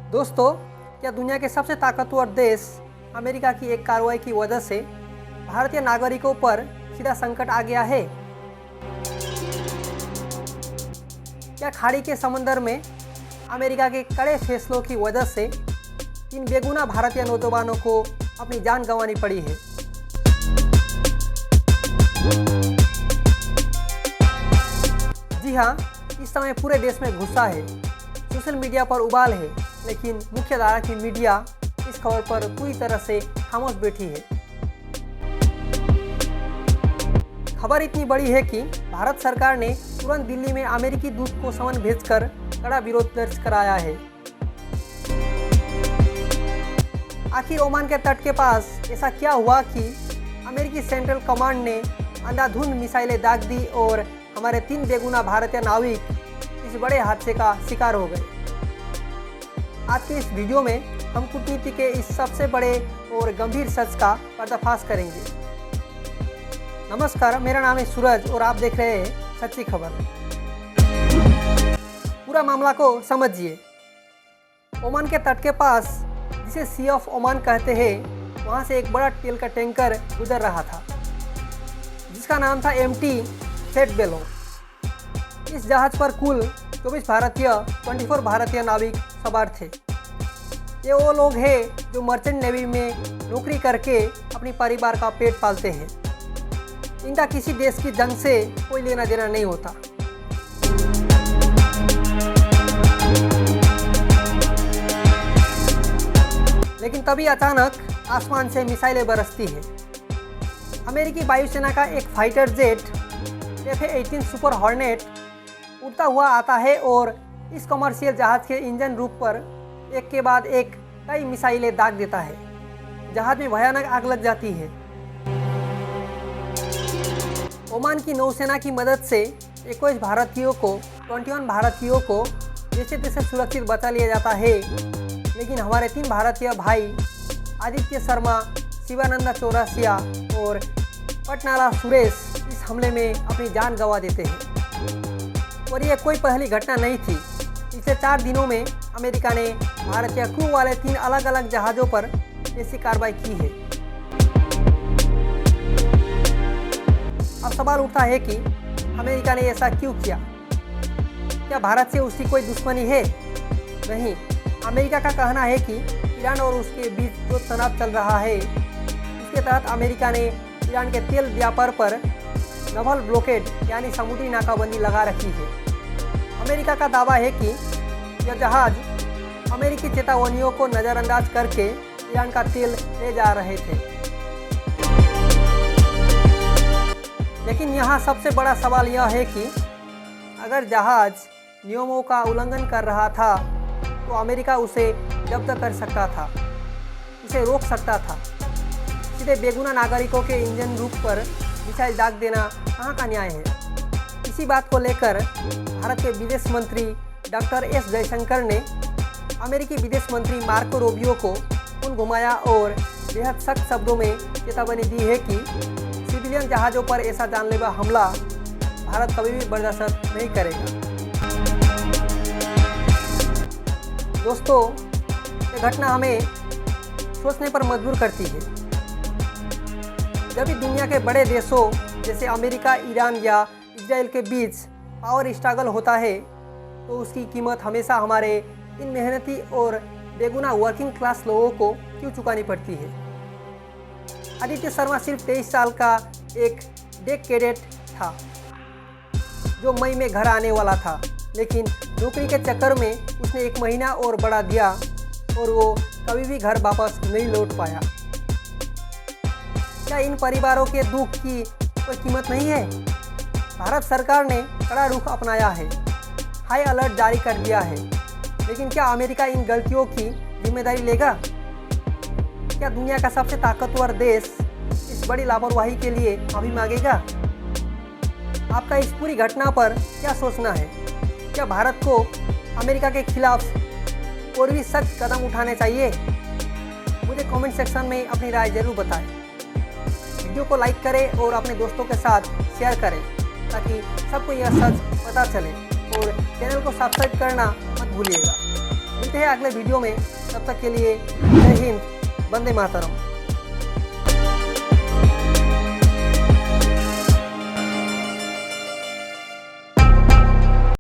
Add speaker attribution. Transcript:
Speaker 1: दोस्तों, क्या दुनिया के सबसे ताकतवर देश अमेरिका की एक कार्रवाई की वजह से भारतीय नागरिकों पर सीधा संकट आ गया है? क्या खाड़ी के समंदर में अमेरिका के कड़े फैसलों की वजह से इन बेगुनाह भारतीय नौजवानों को अपनी जान गंवानी पड़ी है? जी हाँ, इस समय पूरे देश में गुस्सा है, सोशल मीडिया पर उबाल है, लेकिन मुख्यधारा की मीडिया इस खबर पर पूरी तरह से खामोश बैठी है। खबर इतनी बड़ी है कि भारत सरकार ने तुरंत दिल्ली में अमेरिकी दूत को समन भेजकर कड़ा विरोध दर्ज कराया है। आखिर ओमान के तट के पास ऐसा क्या हुआ कि अमेरिकी सेंट्रल कमांड ने अंधाधुंध मिसाइलें दाग दी और हमारे 3 बेगुनाह भारतीय नाविक इस बड़े हादसे का शिकार हो गए? आज के इस वीडियो में हम कूटनीति के इस सबसे बड़े और गंभीर सच का पर्दाफाश करेंगे। नमस्कार, मेरा नाम है सूरज और आप देख रहे हैं सच्ची खबर। पूरा मामला को समझिए। ओमान के तट के पास, जिसे सी ऑफ ओमान कहते हैं, वहां से एक बड़ा तेल का टैंकर गुजर रहा था जिसका नाम था एमटी फेट बेलो। इस जहाज पर कुल 24 भारतीय 24 भारतीय नाविक सवार थे। ये वो लोग हैं जो मर्चेंट नेवी में नौकरी करके अपनी परिवार का पेट पालते हैं। इनका किसी देश की जंग से कोई लेना देना नहीं होता। लेकिन तभी अचानक आसमान से मिसाइलें बरसती है। अमेरिकी वायुसेना का एक fighter jet F-18 super hornet उड़ता हुआ आता है और इस कमर्शियल जहाज के इंजन रूप पर एक के बाद एक कई मिसाइलें दाग देता है। जहाज में भयानक आग लग जाती है। ओमान की नौसेना की मदद से 21 भारतीयों को 21 भारतीयों को जैसे तैसे सुरक्षित बचा लिया जाता है। लेकिन हमारे 3 भारतीय भाई आदित्य शर्मा, शिवानंदा चौरसिया और पटनाला सुरेश इस हमले में अपनी जान गंवा देते हैं। और यह कोई पहली घटना नहीं थी। पिछले 4 दिनों में अमेरिका ने भारतीय क्रू वाले 3 अलग अलग जहाज़ों पर ऐसी कार्रवाई की है। अब सवाल उठता है कि अमेरिका ने ऐसा क्यों किया? क्या भारत से उसकी कोई दुश्मनी है? नहीं। अमेरिका का कहना है कि ईरान और उसके बीच जो तनाव चल रहा है, उसके तहत अमेरिका ने ईरान के तेल व्यापार पर नवल ब्लॉकेड यानी समुद्री नाकाबंदी लगा रखी है। अमेरिका का दावा है कि यह जहाज अमेरिकी चेतावनियों को नज़रअंदाज करके ईरान का तेल ले जा रहे थे। लेकिन यहाँ सबसे बड़ा सवाल यह है कि अगर जहाज नियमों का उल्लंघन कर रहा था तो अमेरिका उसे जब्त कर सकता था, उसे रोक सकता था। सीधे बेगुनाह नागरिकों के इंजन रूप पर मिसाइल दाग देना कहाँ का न्याय है? इसी बात को लेकर भारत के विदेश मंत्री डॉक्टर एस जयशंकर ने अमेरिकी विदेश मंत्री मार्को रूबियो को फोन घुमाया और बेहद सख्त शब्दों में चेतावनी दी है कि सिविलियन जहाज़ों पर ऐसा जानलेवा हमला भारत कभी भी बर्दाश्त नहीं करेगा। दोस्तों, ये घटना हमें सोचने पर मजबूर करती है। जब भी दुनिया के बड़े देशों जैसे अमेरिका, ईरान या इजराइल के बीच पावर स्ट्रगल होता है, तो उसकी कीमत हमेशा हमारे इन मेहनती और बेगुनाह वर्किंग क्लास लोगों को क्यों चुकानी पड़ती है? आदित्य शर्मा सिर्फ 23 साल का एक डेक कैडेट था जो मई में घर आने वाला था, लेकिन नौकरी के चक्कर में उसने 1 महीना और बढ़ा दिया और वो कभी भी घर वापस नहीं लौट पाया। क्या इन परिवारों के दुख की कोई कीमत नहीं है? भारत सरकार ने कड़ा रुख अपनाया है, हाई अलर्ट जारी कर दिया है, लेकिन क्या अमेरिका इन गलतियों की जिम्मेदारी लेगा? क्या दुनिया का सबसे ताकतवर देश इस बड़ी लापरवाही के लिए माफी मांगेगा? आपका इस पूरी घटना पर क्या सोचना है? क्या भारत को अमेरिका के खिलाफ और भी सख्त कदम उठाने चाहिए? मुझे कमेंट सेक्शन में अपनी राय जरूर बताएं। वीडियो को लाइक करें और अपने दोस्तों के साथ शेयर करें ताकि सबको यह सच पता चले, और चैनल को सब्सक्राइब करना मत भूलिएगा। मिलते हैं अगले वीडियो में, तब तक के लिए जय हिंद, वंदे मातरम।